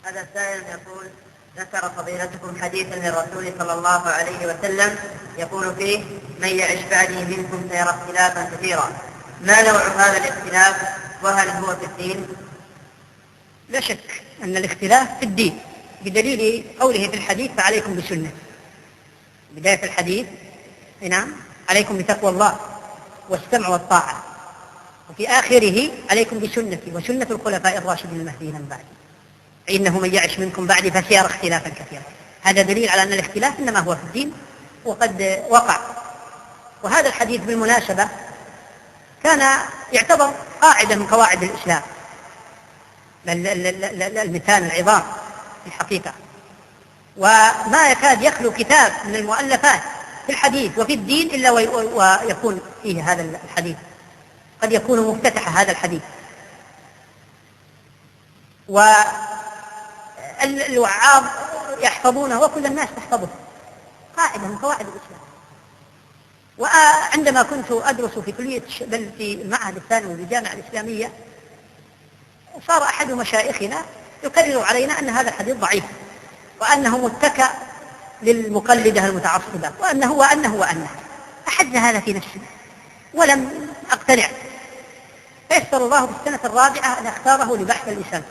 هذا سائل يقول: ذكر فضيلتكم حديثا للرسول صلى الله عليه وسلم يقول فيه: من يعش بعدي منكم سيرى اختلافا كثيرا، ما نوع هذا الاختلاف وهل هو في الدين؟ لا شك أن الاختلاف في الدين بدليل قوله في الحديث: فعليكم بسنة. بداية الحديث: نعم عليكم بتقوى الله والسمع والطاعة، وفي آخره: عليكم بسنتي وسنة الخلفاء الراشدين المهديين من بعدي، إنه من يعش منكم بعدي فسيرى اختلافا كثيرا. هذا دليل على أن الاختلاف إنما هو في الدين وقد وقع. وهذا الحديث بالمناسبة كان يعتبر قاعدة من قواعد الإسلام، المثال العظام في الحقيقة، وما يكاد يخلو كتاب من المؤلفات في الحديث وفي الدين إلا ويكون فيه هذا الحديث، قد يكون مفتتح هذا الحديث. والوعاظ يحفظونه وكل الناس تحفظه، قاعدة من قواعد الإسلام. وعندما كنت أدرس في كلية بل في المعهد الثانوي بالجامعة الإسلامية، صار أحد مشايخنا يكرر علينا أن هذا الحديث ضعيف، وأنه متكأ للمقلدة المتعصبة، وأنه أحد هذا في نفسي ولم أقتنع. فيسر الله بالسنة الرابعة أن أختاره لبحث اللسان،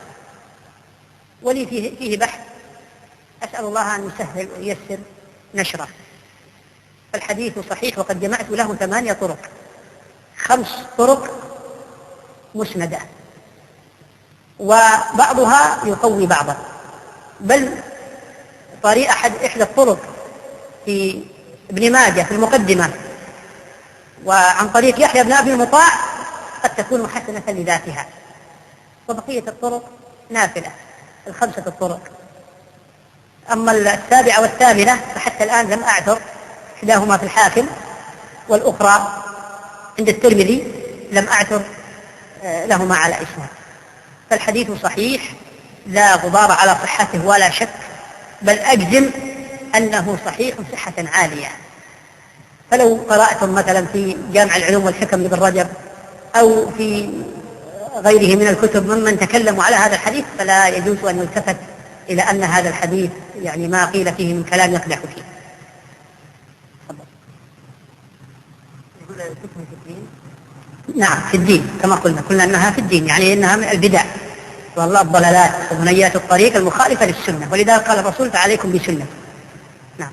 ولي فيه بحث، أسأل الله أن يسهل وييسر نشره. فالحديث صحيح، وقد جمعت له 8 طرق، 5 طرق مسندة، وبعضها يقوي بعضا، بل طريق إحدى الطرق في ابن ماجه في المقدمة وعن طريق يحيى بن أبي المطاع قد تكون حسنة لذاتها، وبقية الطرق نافلة، 5 الطرق. أما 7 و8 فحتى الآن لم أعثر، إحداهما في الحاكم والأخرى عند الترمذي لم أعثر لهما على إسناد. فالحديث صحيح لا غبار على صحته ولا شك، بل أجزم أنه صحيح صحة عالية. فلو قرأتم مثلا في جامع العلوم والحكم لابن رجب أو في غيره من الكتب ممن تكلموا على هذا الحديث، فلا يجوز أن يلتفت إلى أن هذا الحديث يعني ما قيل فيه من كلام يقدح فيه. نعم في الدين، كما قلنا أنها في الدين، يعني أنها من البدع والله الضلالات ومنيات الطريق المخالفة للسنة، ولذلك قال الرسول: فعليكم بسنة. نعم.